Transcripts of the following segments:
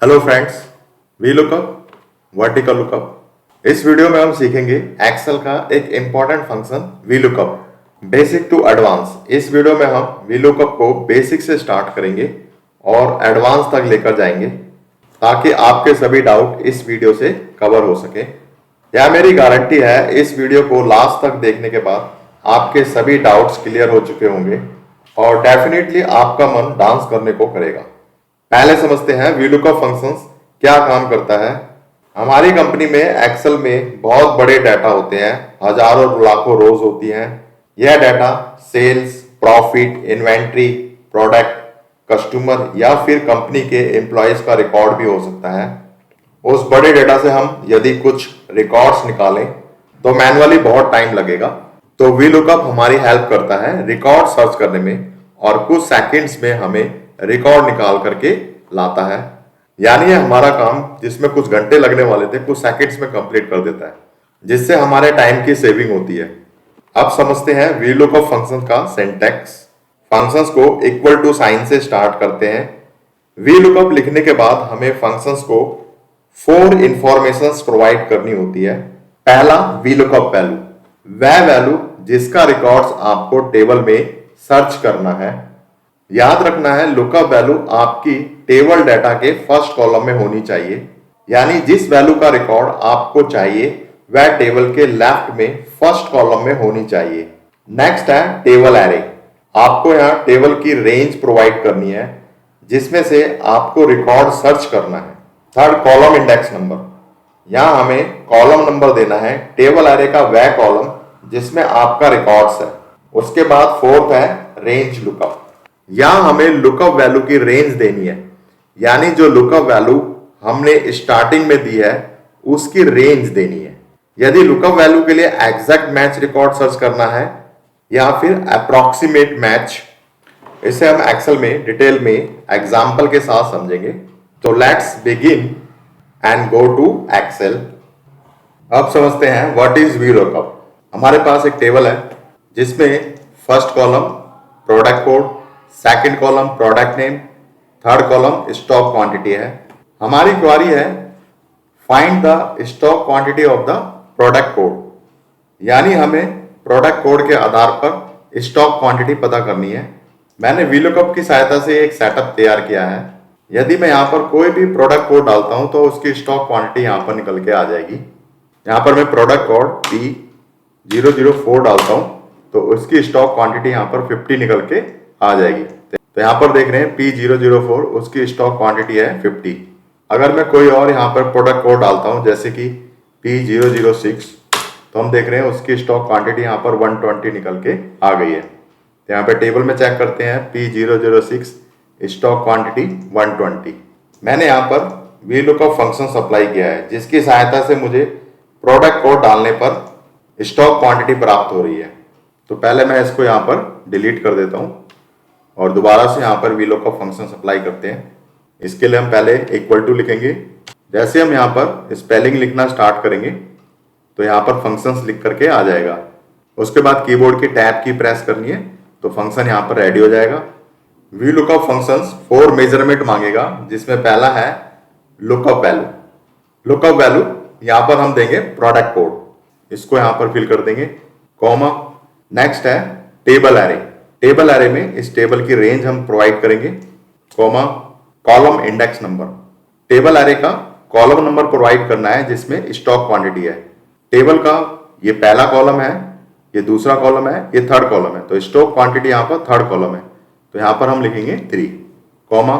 Hello friends, V lookup, vertical lookup. इस video में हम सीखेंगे एक्सेल का एक important function V lookup, basic to advance. इस वीडियो में हम वी लुकअप को बेसिक से स्टार्ट करेंगे और एडवांस तक लेकर जाएंगे ताकि आपके सभी डाउट इस वीडियो से कवर हो सके। यह मेरी गारंटी है, इस वीडियो को लास्ट तक देखने के बाद आपके सभी डाउट्स क्लियर हो चुके होंगे और डेफिनेटली आपका मन डांस करने को करेगा। पहले समझते हैं वीलुकअप फंक्शंस क्या काम करता है। हमारी कंपनी में एक्सेल में बहुत बड़े डाटा होते हैं, हजारों लाखों रोज होती हैं। यह data sales, profit, inventory, product, customer या फिर कंपनी के एम्प्लॉयज का रिकॉर्ड भी हो सकता है। उस बड़े डाटा से हम यदि कुछ रिकॉर्ड्स निकालें तो मैन्युअली बहुत टाइम लगेगा। तो वीलुकअप हमारी हेल्प करता है रिकॉर्ड सर्च करने में और कुछ सेकंड्स में हमें रिकॉर्ड निकाल करके लाता है। यानी ये हमारा काम जिसमें कुछ घंटे लगने वाले थे कुछ सेकंड्स में कंप्लीट कर देता है, जिससे हमारे टाइम की सेविंग होती है। अब समझते हैं वीलुकअप फंक्शन का सिंटैक्स। फंक्शंस को इक्वल टू साइन से स्टार्ट करते हैं। वीलुकअप लिखने के बाद हमें फंक्शंस को 4 इंफॉर्मेशंस प्रोवाइड करनी होती है। पहला, वीलुकअप वैल्यू, वह वैल्यू जिसका रिकॉर्ड्स आपको टेबल में सर्च करना है। याद रखना है, लुकअप वैल्यू आपकी टेबल डाटा के फर्स्ट कॉलम में होनी चाहिए। यानी जिस वैल्यू का रिकॉर्ड आपको चाहिए वह टेबल के लेफ्ट में फर्स्ट कॉलम में होनी चाहिए। नेक्स्ट है टेबल एरे। आपको यहाँ टेबल की रेंज प्रोवाइड करनी है जिसमें से आपको रिकॉर्ड सर्च करना है। Third, column index number. यहाँ हमें कॉलम नंबर देना है टेबल एरे का वह कॉलम जिसमें आपका रिकॉर्ड्स है। उसके बाद फोर्थ है रेंज लुकअप। यहां हमें लुकअप वैल्यू की रेंज देनी है, यानी जो लुकअप वैल्यू हमने स्टार्टिंग में दी है उसकी रेंज देनी है। यदि लुकअप वैल्यू के लिए एग्जैक्ट मैच रिकॉर्ड सर्च करना है या फिर अप्रोक्सीमेट मैच, इसे हम एक्सेल में डिटेल में एग्जाम्पल के साथ समझेंगे। तो let's begin and go to Excel. अब समझते हैं व्हाट इज वीलुकअप। हमारे पास एक टेबल है जिसमें first column product code, second column product name, third column stock quantity है। हमारी क्वेरी है find the stock quantity of the product code, यानी हमें प्रोडक्ट कोड के आधार पर स्टॉक क्वांटिटी पता करनी है। मैंने वीलुकअप की सहायता से एक सेटअप तैयार किया है। यदि मैं यहाँ पर कोई भी प्रोडक्ट कोड डालता हूँ तो उसकी स्टॉक क्वांटिटी यहाँ पर निकल के आ जाएगी। यहाँ पर मैं प्रोडक्ट कोड P004 डालता हूँ तो उसकी स्टॉक क्वांटिटी यहाँ पर 50 निकल के आ जाएगी। तो यहाँ पर देख रहे हैं P004, उसकी स्टॉक क्वांटिटी है 50। अगर मैं कोई और यहाँ पर प्रोडक्ट कोड डालता हूँ जैसे कि P006 तो हम देख रहे हैं उसकी स्टॉक क्वांटिटी यहाँ पर 120 निकल के आ गई है। तो यहाँ पे टेबल में चेक करते हैं P006 स्टॉक क्वांटिटी 120। मैंने यहाँ पर वीलुकअप फंक्शन अप्लाई किया है जिसकी सहायता से मुझे प्रोडक्ट कोड डालने पर स्टॉक क्वांटिटी प्राप्त हो रही है। तो पहले मैं इसको यहाँ पर डिलीट कर देता हूँ और दोबारा से यहाँ पर वीलुकअप फंक्शन अप्लाई करते हैं। इसके लिए हम पहले इक्वल टू लिखेंगे। जैसे हम यहाँ पर स्पेलिंग लिखना स्टार्ट करेंगे तो यहाँ पर फंक्शंस लिख करके आ जाएगा। उसके बाद कीबोर्ड की टैब की प्रेस करनी है तो फंक्शन यहाँ पर रेडी हो जाएगा। वीलुकअप फंक्शंस 4 मेजरमेंट मांगेगा जिसमें पहला है लुकअप वैल्यू। लुकअप वैल्यू यहाँ पर हम देंगे प्रोडक्ट कोड, इसको यहाँ पर फिल कर देंगे, कॉमा। नेक्स्ट है टेबल एरे। टेबल एरे में इस टेबल की रेंज हम प्रोवाइड करेंगे, comma, column index number. Table array का कॉलम नंबर प्रोवाइड करना है जिसमें स्टॉक क्वांटिटी है। टेबल का ये पहला कॉलम है, ये दूसरा कॉलम है, ये थर्ड कॉलम है, तो स्टॉक क्वांटिटी यहाँ पर थर्ड कॉलम है तो यहाँ पर हम लिखेंगे 3, कॉमा।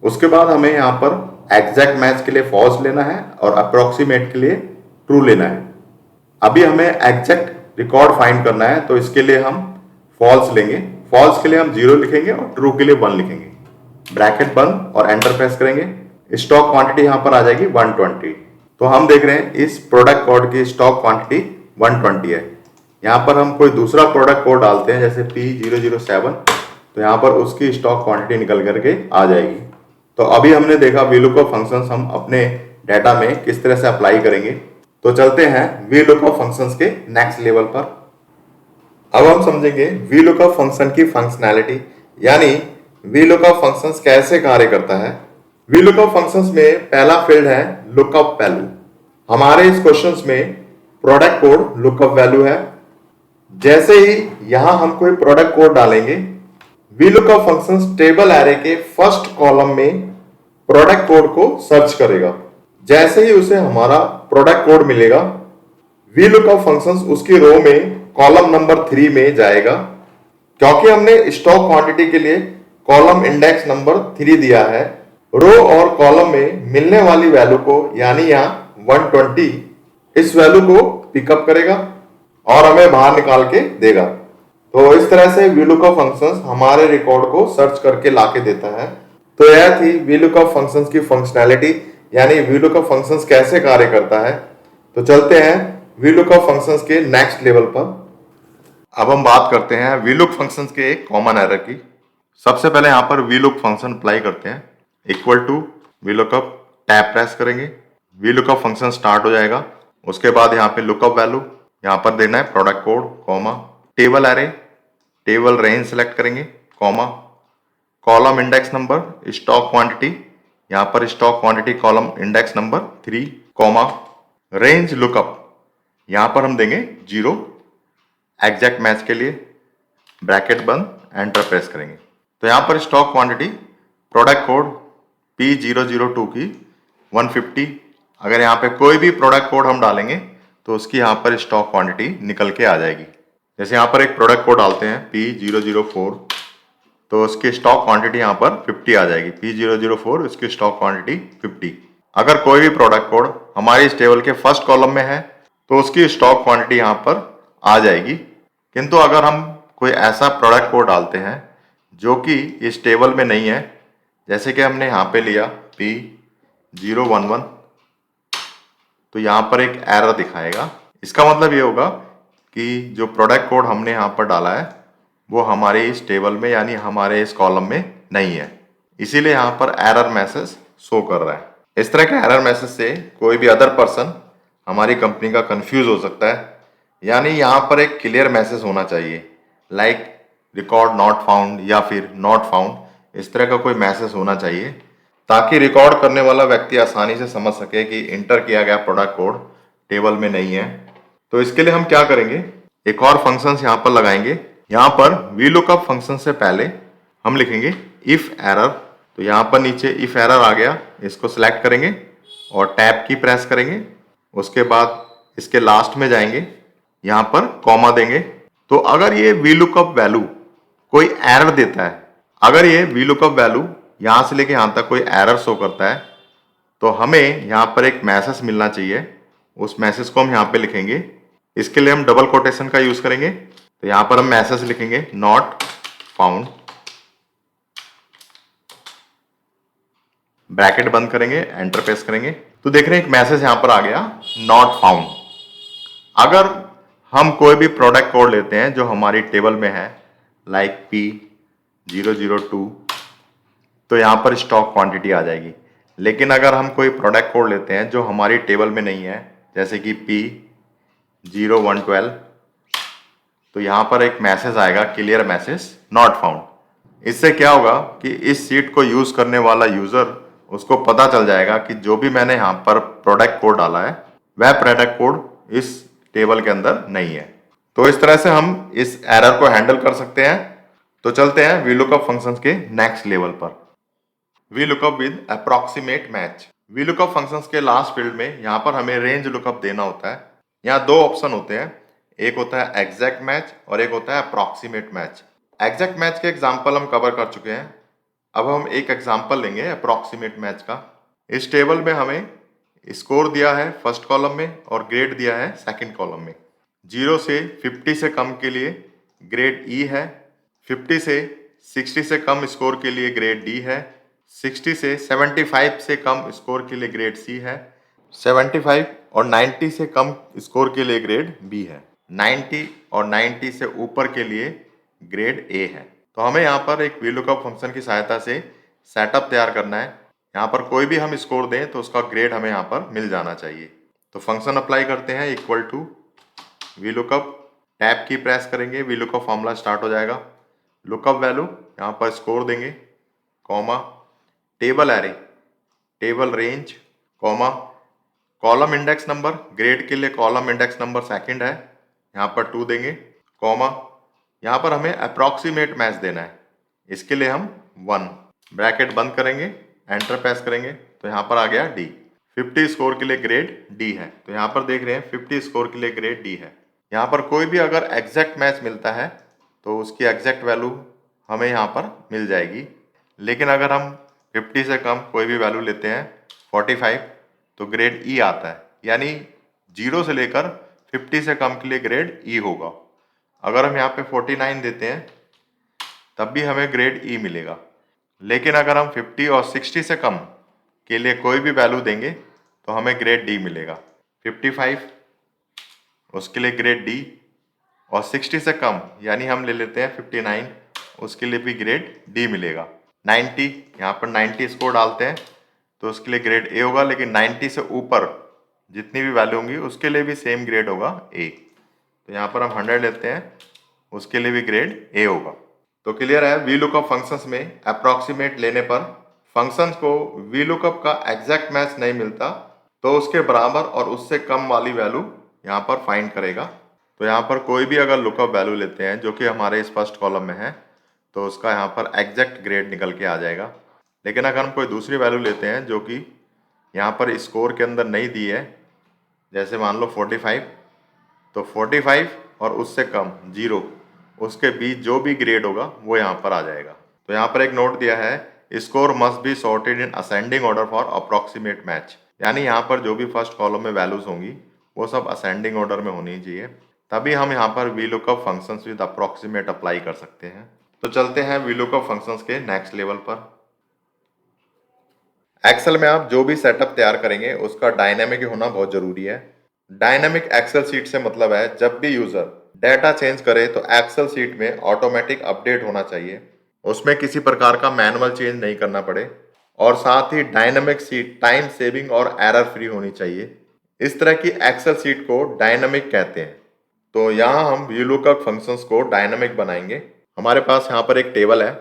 उसके बाद हमें यहाँ पर एग्जैक्ट मैच के लिए फॉल्स लेना है और अप्रोक्सीमेट के लिए ट्रू लेना है। अभी हमें एग्जैक्ट रिकॉर्ड फाइंड करना है तो इसके लिए हम फॉल्स लेंगे। फॉल्स के लिए हम 0 लिखेंगे और ट्रू के लिए 1 लिखेंगे। ब्रैकेट बंद और एंटर प्रेस करेंगे। स्टॉक क्वांटिटी यहाँ पर आ जाएगी 120। तो हम देख रहे हैं इस प्रोडक्ट कोड की स्टॉक क्वांटिटी 120 है। यहाँ पर हम कोई दूसरा प्रोडक्ट कोड डालते हैं जैसे P007 तो यहाँ पर उसकी स्टॉक क्वांटिटी निकल करके आ जाएगी। तो अभी हमने देखा वीलुकअप फंक्शंस हम अपने डाटा में किस तरह से अप्लाई करेंगे। तो चलते हैं वीलुकअप फंक्शंस के नेक्स्ट लेवल पर। अब हम समझेंगे वीलुकअप फंक्शन की फंक्शनैलिटी, यानी वीलुकअप फंक्शंस कैसे कार्य करता है। वी लुकअप फंक्शंस में पहला फील्ड है लुकअप वैल्यू। हमारे इस क्वेश्चंस में प्रोडक्ट कोड लुकअप वैल्यू है। जैसे ही यहां हम कोई प्रोडक्ट कोड डालेंगे, V lookup functions table array के फर्स्ट कॉलम में प्रोडक्ट कोड को सर्च करेगा। जैसे ही उसे हमारा प्रोडक्ट कोड मिलेगा, वी लुकअप फंक्शंस उसकी रो में कॉलम नंबर 3 में जाएगा। क्योंकि हमने स्टॉक क्वांटिटी के लिए कॉलम इंडेक्स नंबर 3 दिया है, रो और कॉलम में मिलने वाली वैल्यू को यानी यहां 120 इस वैल्यू को पिकअप करेगा और हमें बाहर निकाल के देगा। तो इस तरह से VLOOKUP फंक्शंस हमारे रिकॉर्ड को सर्च करके लाके देता है। तो यह थी VLOOKUP फंक्शंस की फंक्शनैलिटी, यानी VLOOKUP फंक्शंस कैसे कार्य करता है। तो चलते हैं VLOOKUP फंक्शंस के नेक्स्ट लेवल पर। अब हम बात करते हैं VLOOK फंक्शंस के एक कॉमन एरर की। सबसे पहले यहाँ पर VLOOK फंक्शन अप्लाई करते हैं। Equal to VLOOKUP tab press करेंगे, VLOOKUP फंक्शन स्टार्ट हो जाएगा। उसके बाद यहाँ पे लुकअप वैल्यू, यहाँ पर देना है product code, comma, table array, table range select करेंगे, comma, column index number, stock quantity, यहाँ पर stock quantity column index number 3, comma, range lookup, यहाँ पर हम देंगे 0, एग्जैक्ट मैच के लिए ब्रैकेट बंद, एंटर प्रेस करेंगे। तो यहाँ पर stock quantity product code P002 की 150, अगर यहाँ पे कोई भी प्रोडक्ट कोड हम डालेंगे तो उसकी यहाँ पर स्टॉक क्वांटिटी निकल के आ जाएगी। जैसे यहाँ पर एक प्रोडक्ट कोड डालते हैं P004, तो उसकी स्टॉक क्वांटिटी यहाँ पर 50 आ जाएगी। P004 इसकी स्टॉक क्वांटिटी 50। अगर कोई भी प्रोडक्ट कोड हमारे इस टेबल के फर्स्ट कॉलम में है तो उसकी स्टॉक क्वांटिटी यहाँ पर आ जाएगी। किंतु अगर हम कोई ऐसा प्रोडक्ट कोड डालते हैं जो कि इस टेबल में नहीं है, जैसे कि हमने यहाँ पे लिया P011, तो यहाँ पर एक एरर दिखाएगा। इसका मतलब ये होगा कि जो प्रोडक्ट कोड हमने यहाँ पर डाला है वो हमारे इस टेबल में यानी हमारे इस कॉलम में नहीं है, इसीलिए यहाँ पर एरर मैसेज शो कर रहा है। इस तरह के एरर मैसेज से कोई भी अदर पर्सन हमारी कंपनी का कंफ्यूज हो सकता है, यानी यहाँ पर एक क्लियर मैसेज होना चाहिए, लाइक रिकॉर्ड नॉट फाउंड या फिर नॉट फाउंड, इस तरह का कोई मैसेज होना चाहिए ताकि रिकॉर्ड करने वाला व्यक्ति आसानी से समझ सके कि इंटर किया गया प्रोडक्ट कोड टेबल में नहीं है। तो इसके लिए हम क्या करेंगे, एक और फंक्शंस यहाँ पर लगाएंगे। यहाँ पर VLOOKUP फंक्शन से पहले हम लिखेंगे इफ एरर। तो यहाँ पर नीचे इफ एरर आ गया, इसको सिलेक्ट करेंगे और टैब की प्रेस करेंगे। उसके बाद इसके लास्ट में जाएंगे, यहाँ पर कॉमा देंगे। तो अगर ये VLOOKUP वैल्यू कोई एरर देता है, अगर ये VLOOKUP वैल्यू यहाँ से लेके यहाँ तक कोई एरर शो करता है, तो हमें यहाँ पर एक मैसेज मिलना चाहिए। उस मैसेज को हम यहाँ पे लिखेंगे। इसके लिए हम डबल कोटेशन का यूज करेंगे। तो यहाँ पर हम मैसेज लिखेंगे नॉट फाउंड, ब्रैकेट बंद करेंगे, एंटर प्रेस करेंगे। तो देख रहे हैं एक मैसेज यहाँ पर आ गया नॉट फाउंड। अगर हम कोई भी प्रोडक्ट कोड लेते हैं जो हमारी टेबल में है, लाइक P002, तो यहाँ पर स्टॉक क्वांटिटी आ जाएगी। लेकिन अगर हम कोई प्रोडक्ट कोड लेते हैं जो हमारी टेबल में नहीं है, जैसे कि P0112, तो यहाँ पर एक मैसेज आएगा क्लियर मैसेज नॉट फाउंड। इससे क्या होगा कि इस सीट को यूज करने वाला यूजर, उसको पता चल जाएगा कि जो भी मैंने यहाँ पर प्रोडक्ट कोड डाला है वह प्रोडक्ट कोड इस टेबल के अंदर नहीं है। तो इस तरह से हम इस एरर को हैंडल कर सकते हैं। तो चलते हैं VLOOKUP फंक्शंस के नेक्स्ट लेवल पर। VLOOKUP with approximate match. VLOOKUP functions के लास्ट फील्ड में यहाँ पर हमें रेंज लुकअप देना होता है। यहाँ दो ऑप्शन होते हैं, एक होता है एग्जैक्ट मैच और एक होता है अप्रॉक्सीमेट मैच। एग्जैक्ट मैच के एग्जाम्पल हम कवर कर चुके हैं। अब हम एक एग्जाम्पल लेंगे अप्रॉक्सीमेट मैच का। इस टेबल में हमें स्कोर दिया है फर्स्ट कॉलम में और ग्रेड दिया है सेकंड कॉलम में। 0 से 50 से कम के लिए ग्रेड E है, 50 से 60 से कम स्कोर के लिए ग्रेड D है, 60 से 75 से कम स्कोर के लिए ग्रेड C है, 75 और 90 से कम स्कोर के लिए ग्रेड B है, 90 और 90 से ऊपर के लिए ग्रेड A है। तो हमें यहाँ पर एक VLOOKUP फंक्शन की सहायता से सेटअप तैयार करना है। यहाँ पर कोई भी हम स्कोर दें तो उसका ग्रेड हमें यहाँ पर मिल जाना चाहिए। तो फंक्शन अप्लाई करते हैं इक्वल टू VLOOKUP, टैब की प्रेस करेंगे, VLOOKUP फॉर्मूला स्टार्ट हो जाएगा। लुकअप वैल्यू यहाँ पर स्कोर देंगे, comma, table array, table range, comma, column index number, grade के लिए कॉलम इंडेक्स नंबर सेकंड है, यहाँ पर 2 देंगे, कॉमा, यहाँ पर हमें अप्रॉक्सीमेट मैच देना है, इसके लिए हम 1, ब्रैकेट बंद करेंगे, एंटर प्रेस करेंगे तो यहाँ पर आ गया डी। 50 स्कोर के लिए ग्रेड डी है, तो यहाँ पर देख रहे हैं 50 स्कोर के लिए ग्रेड डी है। यहाँ पर कोई भी अगर एग्जैक्ट मैच मिलता है तो उसकी एग्जैक्ट वैल्यू हमें यहाँ पर मिल जाएगी, लेकिन अगर हम 50 से कम कोई भी वैल्यू लेते हैं 45 तो ग्रेड ई आता है, यानी 0 से लेकर 50 से कम के लिए ग्रेड ई होगा। अगर हम यहाँ पे 49 देते हैं तब भी हमें ग्रेड ई मिलेगा, लेकिन अगर हम 50 और 60 से कम के लिए कोई भी वैल्यू देंगे तो हमें ग्रेड डी मिलेगा। 55 उसके लिए ग्रेड डी, और 60 से कम यानी हम ले लेते हैं 59, उसके लिए भी ग्रेड डी मिलेगा। 90, यहाँ पर 90 स्कोर डालते हैं तो उसके लिए ग्रेड ए होगा, लेकिन 90 से ऊपर जितनी भी वैल्यू होंगी उसके लिए भी सेम ग्रेड होगा ए। तो यहाँ पर हम 100 लेते हैं, उसके लिए भी ग्रेड ए होगा। तो क्लियर है, वी लुकअप फंक्शंस में अप्रॉक्सीमेट लेने पर फंक्शंस को वी लुकअप का एग्जैक्ट मैच नहीं मिलता तो उसके बराबर और उससे कम वाली वैल्यू यहाँ पर फाइंड करेगा। तो यहाँ पर कोई भी अगर लुकअप वैल्यू लेते हैं जो कि हमारे इस फर्स्ट कॉलम में है तो उसका यहाँ पर एग्जैक्ट ग्रेड निकल के आ जाएगा। लेकिन अगर हम कोई दूसरी वैल्यू लेते हैं जो कि यहाँ पर स्कोर के अंदर नहीं दी है, जैसे मान लो 45, तो 45 और उससे कम 0, उसके बीच जो भी ग्रेड होगा वो यहाँ पर आ जाएगा। तो यहाँ पर एक नोट दिया है, score must be sorted in ascending order for approximate match, यानी यहाँ पर जो भी फर्स्ट कॉलम में वैल्यूज होंगी वो सब असेंडिंग ऑर्डर में होनी चाहिए, तभी हम यहाँ पर V lookup functions with approximate apply कर सकते हैं। तो चलते हैं वी लुकअप फंक्शंस के नेक्स्ट लेवल पर। एक्सेल में आप जो भी सेटअप तैयार करेंगे उसका डायनेमिक होना बहुत जरूरी है। डायनेमिक एक्सेल सीट से मतलब है जब भी यूजर डाटा चेंज करे तो एक्सेल सीट में ऑटोमेटिक अपडेट होना चाहिए, उसमें किसी प्रकार का मैनुअल चेंज नहीं करना पड़े, और साथ ही डायनेमिक सीट टाइम सेविंग और एरर फ्री होनी चाहिए। इस तरह की एक्सेल सीट को डायनेमिक कहते हैं। तो यहाँ हम VLOOKUP फंक्शंस को डायनेमिक बनाएंगे। हमारे पास यहाँ पर एक टेबल है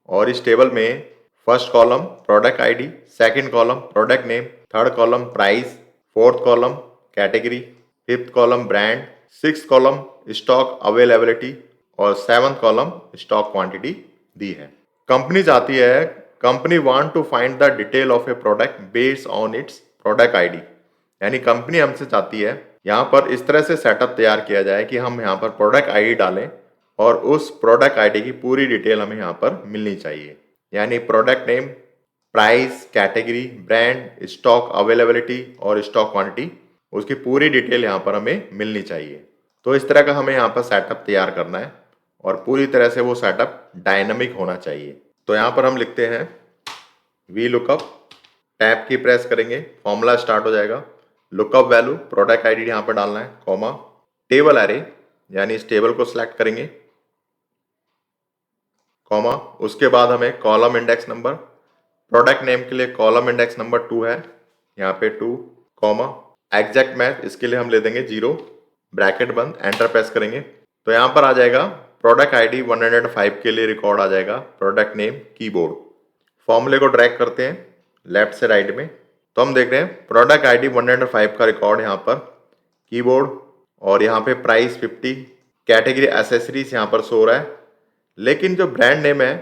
और इस टेबल में first column product ID, second column product name, third column price, fourth column category, fifth column brand, six column stock availability और सेवंथ कॉलम स्टॉक क्वांटिटी दी है। कंपनी चाहती है, company want to find the detail of a product based on its product ID, यानी company हमसे चाहती है यहाँ पर इस तरह से सेटअप तैयार किया जाए कि हम यहाँ पर प्रोडक्ट आईडी डालें और उस प्रोडक्ट आईडी की पूरी डिटेल हमें यहाँ पर मिलनी चाहिए, यानी product name, price, category, brand, stock availability और स्टॉक क्वांटिटी, उसकी पूरी डिटेल यहाँ पर हमें मिलनी चाहिए। तो इस तरह का हमें यहाँ पर सेटअप तैयार करना है और पूरी तरह से वो सेटअप डायनामिक होना चाहिए। तो यहाँ पर हम लिखते हैं VLOOKUP, टैब की प्रेस करेंगे, फॉर्मूला स्टार्ट हो जाएगा, लुकअप वैल्यू प्रोडक्ट आईडी यहाँ पर डालना है, कॉमा, टेबल एरे यानी इस टेबल को सिलेक्ट करेंगे, कॉमा, उसके बाद हमें column index number, product name के लिए कॉलम इंडेक्स नंबर 2 है, यहाँ पे 2, कॉमा, एग्जैक्ट मैच इसके लिए हम ले देंगे 0, ब्रैकेट बंद, एंटर प्रेस करेंगे तो यहाँ पर आ जाएगा प्रोडक्ट आईडी 105 के लिए रिकॉर्ड आ जाएगा, प्रोडक्ट नेम कीबोर्ड। फॉर्मूले को ड्रैग करते हैं लेफ्ट से राइट में तो हम देख रहे हैं प्रोडक्ट आईडी 105 का रिकॉर्ड यहाँ पर कीबोर्ड, और यहाँ पे प्राइस 50, कैटेगरी एसेसरीज यहाँ पर सो रहा है, लेकिन जो ब्रांड नेम है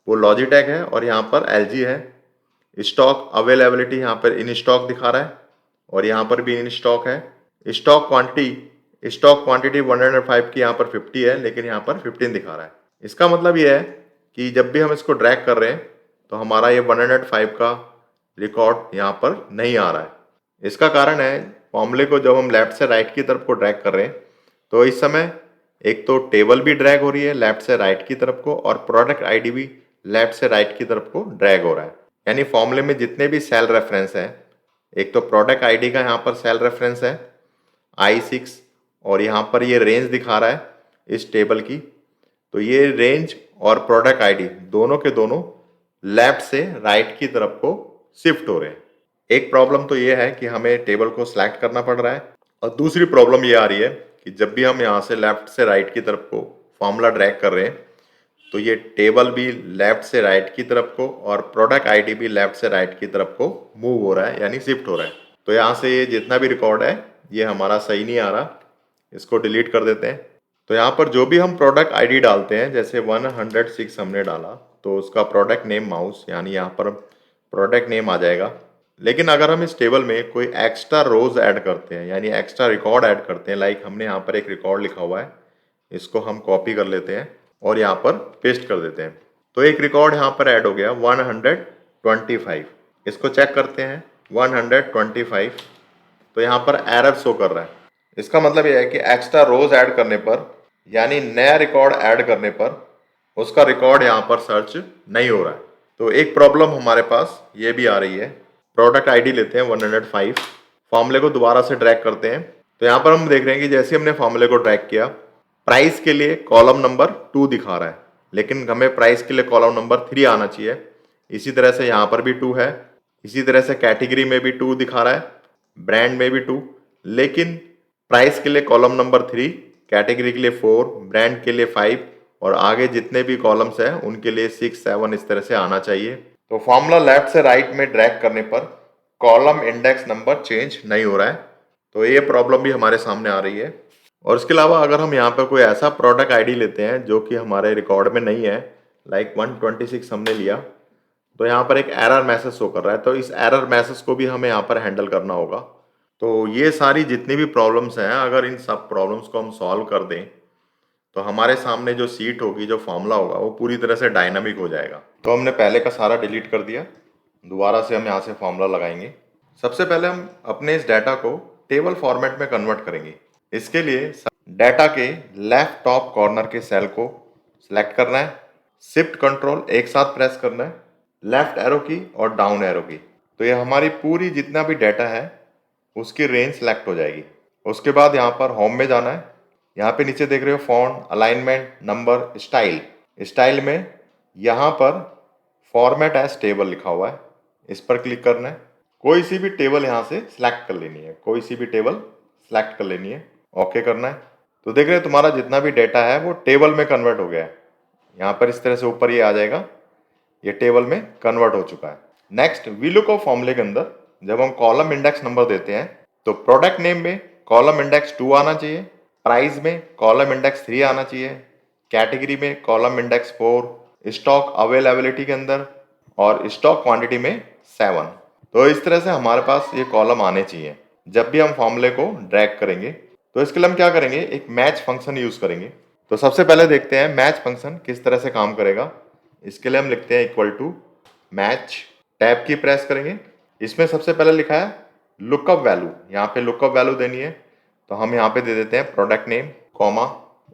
वो लॉजिटेक है और यहाँ पर LG है। स्टॉक अवेलेबिलिटी यहाँ पर इन स्टॉक दिखा रहा है और यहाँ पर भी इन स्टॉक है। स्टॉक क्वांटिटी 105 की यहाँ पर 50 है, लेकिन यहाँ पर 15 दिखा रहा है। इसका मतलब ये है कि जब भी हम इसको ड्रैग कर रहे हैं तो हमारा ये 105 का रिकॉर्ड यहाँ पर नहीं आ रहा है। इसका कारण है फॉर्मूले को जब हम लेफ्ट से राइट की तरफ को ड्रैग कर रहे हैं तो इस समय एक तो टेबल भी ड्रैग हो रही है लेफ्ट से राइट की तरफ को और प्रोडक्ट आईडी भी लेफ्ट से राइट की तरफ को ड्रैग हो रहा है, यानी फॉर्मूले में जितने भी सेल रेफरेंस है, एक तो प्रोडक्ट आईडी का यहाँ पर सेल रेफरेंस है I6 और यहाँ पर ये रेंज दिखा रहा है इस टेबल की, तो ये रेंज और प्रोडक्ट आईडी दोनों के दोनों लेफ्ट से राइट की तरफ को शिफ्ट हो रहे हैं। एक प्रॉब्लम तो ये है कि हमें टेबल को सिलेक्ट करना पड़ रहा है, और दूसरी प्रॉब्लम ये आ रही है कि जब भी हम यहाँ से लेफ्ट से राइट की तरफ को फॉर्मूला ड्रैग कर रहे हैं तो ये टेबल भी लेफ्ट से राइट की तरफ को और प्रोडक्ट आईडी भी लेफ्ट से राइट की तरफ को मूव हो रहा है, यानी शिफ्ट हो रहा है। तो यहाँ से ये जितना भी रिकॉर्ड है ये हमारा सही नहीं आ रहा, इसको डिलीट कर देते हैं। तो यहाँ पर जो भी हम प्रोडक्ट आईडी डालते हैं, जैसे 106 हमने डाला तो उसका प्रोडक्ट नेम माउस, यानी यहाँ पर प्रोडक्ट नेम आ जाएगा। लेकिन अगर हम इस टेबल में कोई एक्स्ट्रा रोज ऐड करते हैं, यानी एक्स्ट्रा रिकॉर्ड ऐड करते हैं, लाइक हमने यहाँ पर एक रिकॉर्ड लिखा हुआ है, इसको हम कॉपी कर लेते हैं और यहाँ पर पेस्ट कर देते हैं। तो एक रिकॉर्ड यहाँ पर ऐड हो गया 125। इसको चेक करते हैं 125, तो यहाँ पर एरर शो कर रहा है। इसका मतलब यह है कि एक्स्ट्रा रोज ऐड करने पर, यानी नया रिकॉर्ड ऐड करने पर उसका रिकॉर्ड यहाँ पर सर्च नहीं हो रहा है। तो एक प्रॉब्लम हमारे पास ये भी आ रही है। प्रोडक्ट आईडी लेते हैं 105, फॉर्मूले को दोबारा से ड्रैग करते हैं। तो यहाँ पर हम देख रहे हैं कि जैसे हमने फॉर्मूले को ड्रैग किया, प्राइस के लिए कॉलम नंबर 2 दिखा रहा है, लेकिन हमें प्राइस के लिए कॉलम नंबर 3 आना चाहिए। इसी तरह से यहाँ पर भी 2 है, इसी तरह से कैटेगरी में भी 2 दिखा रहा है, ब्रांड में भी 2, लेकिन प्राइस के लिए कॉलम नंबर 3, कैटेगरी के लिए 4, ब्रांड के लिए 5 और आगे जितने भी कॉलम्स हैं उनके लिए 6, 7 इस तरह से आना चाहिए। तो फॉर्मूला लेफ्ट से राइट में ड्रैग करने पर कॉलम इंडेक्स नंबर चेंज नहीं हो रहा है। तो ये प्रॉब्लम भी हमारे सामने आ रही है। और इसके अलावा अगर हम यहाँ पर कोई ऐसा प्रोडक्ट आईडी लेते हैं जो कि हमारे रिकॉर्ड में नहीं है, लाइक 126 हमने लिया, तो यहाँ पर एक एरर मैसेज शो कर रहा है। तो इस एरर मैसेज को भी हमें यहाँ पर हैंडल करना होगा। तो ये सारी जितनी भी प्रॉब्लम्स हैं, अगर इन सब प्रॉब्लम्स को हम सॉल्व कर दें तो हमारे सामने जो सीट होगी, जो फॉर्मूला होगा, वो पूरी तरह से डायनामिक हो जाएगा। तो हमने पहले का सारा डिलीट कर दिया, दोबारा से हम यहाँ से फॉर्मूला लगाएंगे। सबसे पहले हम अपने इस डाटा को टेबल फॉर्मेट में कन्वर्ट करेंगे। इसके लिए डाटा के लेफ्ट टॉप कॉर्नर के सेल को सिलेक्ट करना है, शिफ्ट कंट्रोल एक साथ प्रेस करना है, लेफ्ट एरो की और डाउन एरो की। तो ये हमारी पूरी जितना भी डाटा है उसकी रेंज सेलेक्ट हो जाएगी। उसके बाद यहाँ पर होम में जाना है। यहाँ पे नीचे देख रहे हो font, alignment, number, style. Style में यहाँ पर फॉर्मेट एज टेबल लिखा हुआ है, इस पर क्लिक करना है। कोई सी भी टेबल यहाँ से सिलेक्ट कर लेनी है, कोई सी भी टेबल सिलेक्ट कर लेनी है, ओके करना है। तो देख रहे हो तुम्हारा जितना भी डाटा है वो टेबल में कन्वर्ट हो गया है। यहाँ पर इस तरह से ऊपर ये आ जाएगा, ये टेबल में कन्वर्ट हो चुका है। नेक्स्ट, वीलुकअप फॉर्मूले के अंदर जब हम कॉलम इंडेक्स नंबर देते हैं तो प्रोडक्ट नेम में कॉलम इंडेक्स 2 आना चाहिए, प्राइस में कॉलम इंडेक्स 3 आना चाहिए, कैटेगरी में कॉलम इंडेक्स 4, स्टॉक अवेलेबिलिटी के अंदर और स्टॉक क्वांटिटी में 7। तो इस तरह से हमारे पास ये कॉलम आने चाहिए जब भी हम फॉर्मूले को ड्रैग करेंगे। तो इसके लिए हम क्या करेंगे, एक मैच फंक्शन यूज करेंगे। तो सबसे पहले देखते हैं मैच फंक्शन किस तरह से काम करेगा। इसके लिए हम लिखते हैं इक्वल टू मैच, टैब की प्रेस करेंगे। इसमें सबसे पहले लिखा है लुकअप वैल्यू, यहाँ पे लुकअप वैल्यू देनी है। तो हम यहाँ पे दे देते हैं प्रोडक्ट नेम, कॉमा,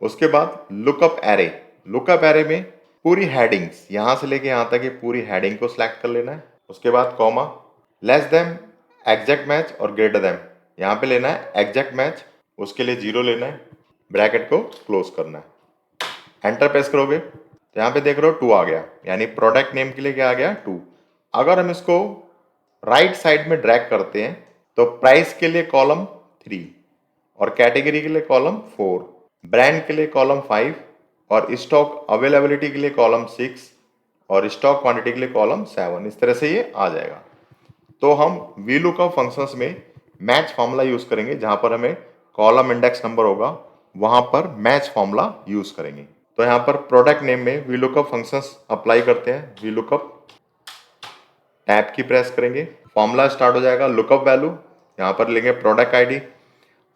उसके बाद लुकअप एरे। लुकअप एरे में पूरी हेडिंग्स यहाँ से लेके यहाँ तक ये पूरी हेडिंग को सिलेक्ट कर लेना है। उसके बाद comma, less them exact match और ग्रेटर देम, यहाँ पे लेना है एग्जैक्ट मैच, उसके लिए 0 लेना है, ब्रैकेट को क्लोज करना है। एंटर प्रेस करोगे तो यहाँ पे देख रहे हो 2 आ गया, यानी प्रोडक्ट नेम के लिए क्या आ गया, 2। अगर हम इसको राइट साइड में ड्रैग करते हैं तो प्राइस के लिए कॉलम 3 और कैटेगरी के लिए कॉलम 4, ब्रांड के लिए कॉलम 5 और स्टॉक अवेलेबिलिटी के लिए कॉलम 6 और स्टॉक क्वांटिटी के लिए कॉलम 7। इस तरह से ये आ जाएगा। तो हम वीलुकअप फंक्शंस में मैच फॉर्मूला यूज करेंगे, जहां पर हमें कॉलम इंडेक्स नंबर होगा वहां पर मैच फॉर्मूला यूज करेंगे। तो यहाँ पर प्रोडक्ट नेम में वीलुकअप फंक्शंस अप्लाई करते हैं। वीलुकअप, टैब की प्रेस करेंगे, फॉर्मूला स्टार्ट हो जाएगा, लुकअप वैल्यू, यहाँ पर लेंगे प्रोडक्ट आईडी।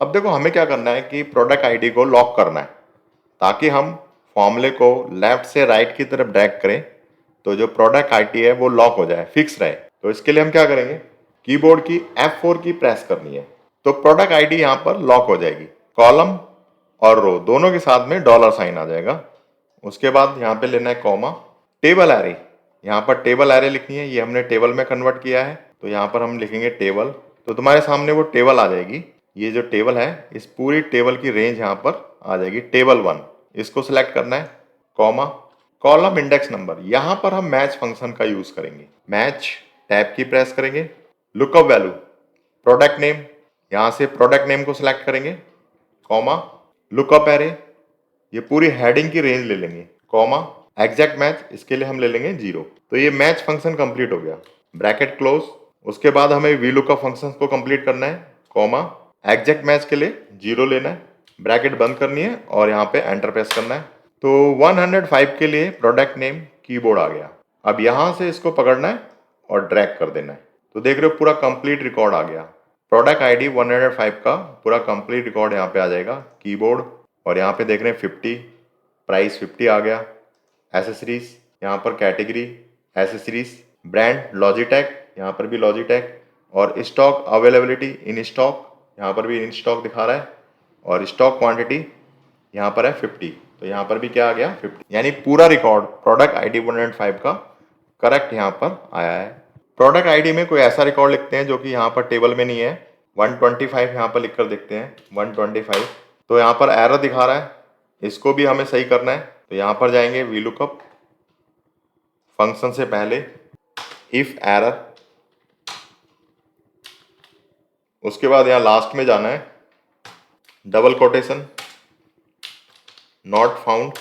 अब देखो हमें क्या करना है कि प्रोडक्ट आईडी को लॉक करना है ताकि हम फॉर्मूले को लेफ्ट से राइट की तरफ ड्रैग करें तो जो प्रोडक्ट आईडी है वो लॉक हो जाए, फिक्स रहे। तो इसके लिए हम क्या करेंगे, कीबोर्ड की F4 की प्रेस करनी है, तो प्रोडक्ट आईडी यहाँ पर लॉक हो जाएगी। कॉलम और रो दोनों के साथ में डॉलर साइन आ जाएगा। उसके बाद यहाँ पे लेना है कॉमा, टेबल एरे, यहाँ पर टेबल एरे लिखनी है, ये हमने टेबल में कन्वर्ट किया है तो यहाँ पर हम लिखेंगे टेबल। तो तुम्हारे सामने वो टेबल आ जाएगी। ये जो टेबल है, इस पूरी टेबल की रेंज यहाँ पर आ जाएगी, टेबल 1। इसको सिलेक्ट करना है, कॉमा, कॉलम इंडेक्स नंबर, यहाँ पर हम मैच फंक्शन का यूज करेंगे। मैच, टैब की प्रेस करेंगे, लुकअप वैल्यू, प्रोडक्ट नेम, यहाँ से प्रोडक्ट नेम को सिलेक्ट करेंगे, कॉमा, लुकअप एरे, ये पूरी हेडिंग की रेंज ले लेंगे, कॉमा, एग्जैक्ट मैच, इसके लिए हम ले लेंगे 0। तो ये मैच फंक्शन कंप्लीट हो गया। Bracket close. उसके बाद हमें वी लुकअप फंक्शन को कंप्लीट करना है, कॉमा, एग्जैक्ट मैच के लिए 0 लेना है, ब्रैकेट बंद करनी है और यहाँ पे एंटर प्रेस करना है। तो 105 के लिए प्रोडक्ट नेम कीबोर्ड आ गया। अब यहाँ से इसको पकड़ना है और ड्रैग कर देना है। तो देख रहे हो पूरा कंप्लीट रिकॉर्ड आ गया। प्रोडक्ट आईडी 105 का पूरा कंप्लीट रिकॉर्ड यहाँ पे आ जाएगा, कीबोर्ड, और यहाँ पे देख रहे हैं 50, प्राइस 50 आ गया, एसेसरीज, यहाँ पर कैटेगरी एसेसरीज, ब्रांड लॉजिटेक, यहाँ पर भी लॉजिटेक, और स्टॉक अवेलेबिलिटी इन स्टॉक, यहाँ पर भी इन स्टॉक दिखा रहा है, और स्टॉक क्वांटिटी यहाँ पर है 50। तो यहाँ पर भी क्या आ गया 50, यानी पूरा रिकॉर्ड प्रोडक्ट आईडी 105 का करेक्ट यहाँ पर आया है। प्रोडक्ट आईडी में कोई ऐसा रिकॉर्ड लिखते हैं जो कि यहाँ पर टेबल में नहीं है, 125 यहाँ पर लिख कर देखते हैं 125। तो यहाँ पर एरर दिखा रहा है, इसको भी हमें सही करना है। तो यहाँ पर जाएंगे वी लुकअप फंक्शन से पहले इफ एरर, उसके बाद यहाँ लास्ट में जाना है, double quotation, not found,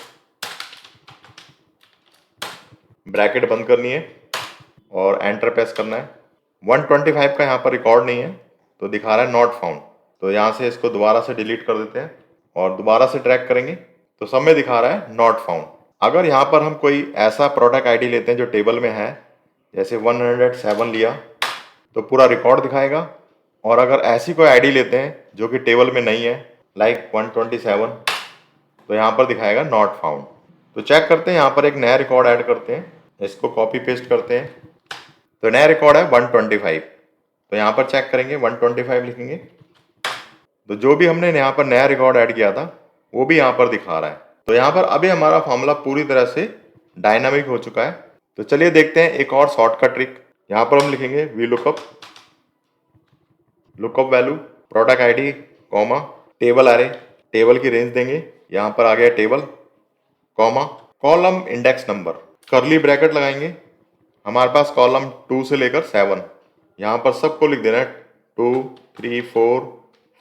bracket बंद करनी है और एंटर प्रेस करना है। 125 का यहाँ पर रिकॉर्ड नहीं है तो दिखा रहा है नॉट फाउंड। तो यहाँ से इसको दोबारा से डिलीट कर देते हैं और दोबारा से ट्रैक करेंगे तो सब में दिखा रहा है नॉट फाउंड। अगर यहाँ पर हम कोई ऐसा प्रोडक्ट आईडी लेते हैं जो टेबल में है, जैसे 107 लिया तो पूरा रिकॉर्ड दिखाएगा, और अगर ऐसी कोई आईडी लेते हैं जो कि टेबल में नहीं है, लाइक 127, तो यहाँ पर दिखाएगा नॉट फाउंड। तो चेक करते हैं, यहाँ पर एक नया रिकॉर्ड ऐड करते हैं, इसको कॉपी पेस्ट करते हैं। तो नया रिकॉर्ड है 125। तो यहाँ पर चेक करेंगे 125 लिखेंगे तो जो भी हमने यहाँ पर नया रिकॉर्ड ऐड किया था वो भी यहाँ पर दिखा रहा है। तो यहाँ पर अभी हमारा फॉर्मूला पूरी तरह से डायनामिक हो चुका है। तो चलिए देखते हैं एक और शॉर्टकट ट्रिक। यहाँ पर हम लिखेंगे V lookup, lookup value, product ID, comma, table अरे, टेबल की रेंज देंगे, यहाँ पर आ गया table, comma, column index number, curly bracket लगाएंगे। हमारे पास कॉलम 2 से लेकर 7, यहाँ पर सबको लिख देना है 2, 3, 4,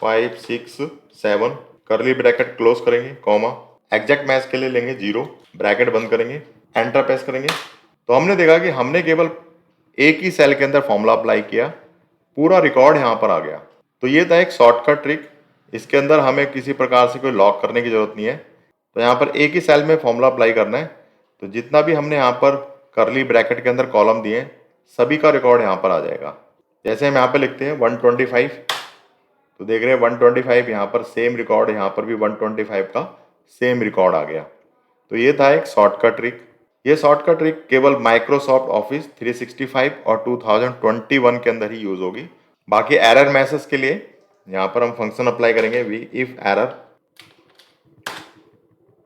5, 6, 7, कर्ली ब्रैकेट क्लोज करेंगे, कॉमा, एग्जैक्ट मैच के लिए लेंगे 0, ब्रैकेट बंद करेंगे, एंटर प्रेस करेंगे। तो हमने देखा कि हमने केवल एक ही सेल के अंदर फॉर्मूला अप्लाई किया, पूरा रिकॉर्ड यहाँ पर आ गया। तो ये था एक शॉर्टकट ट्रिक, इसके अंदर हमें किसी प्रकार से कोई लॉक करने की जरूरत नहीं है। तो यहाँ पर एक ही सेल में फॉर्मूला अप्लाई करना है। तो जितना भी हमने यहाँ पर कर्ली ब्रैकेट के अंदर कॉलम दिए सभी का रिकॉर्ड यहाँ पर आ जाएगा। जैसे हम यहाँ पे लिखते हैं 125, तो देख रहे हैं 125 यहाँ पर सेम रिकॉर्ड, यहाँ पर भी 125 का सेम रिकॉर्ड आ गया। तो ये था एक शॉर्टकट ट्रिक। ये शॉर्टकट ट्रिक केवल माइक्रोसॉफ्ट ऑफिस 365 और 2021 के अंदर ही यूज होगी। बाकी एरर मैसेज के लिए यहाँ पर हम फंक्शन अप्लाई करेंगे V if error,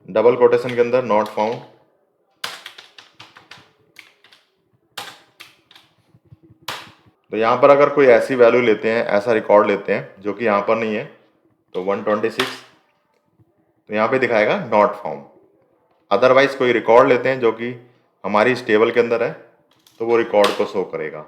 double quotation के अंदर नॉट फाउंड, तो यहाँ पर अगर कोई ऐसी वैल्यू लेते हैं, ऐसा रिकॉर्ड लेते हैं जो कि यहाँ पर नहीं है, तो 126, तो यहाँ पे दिखाएगा नॉट फाउंड। अदरवाइज कोई रिकॉर्ड लेते हैं जो कि हमारी इस टेबल के अंदर है तो वो रिकॉर्ड को शो करेगा।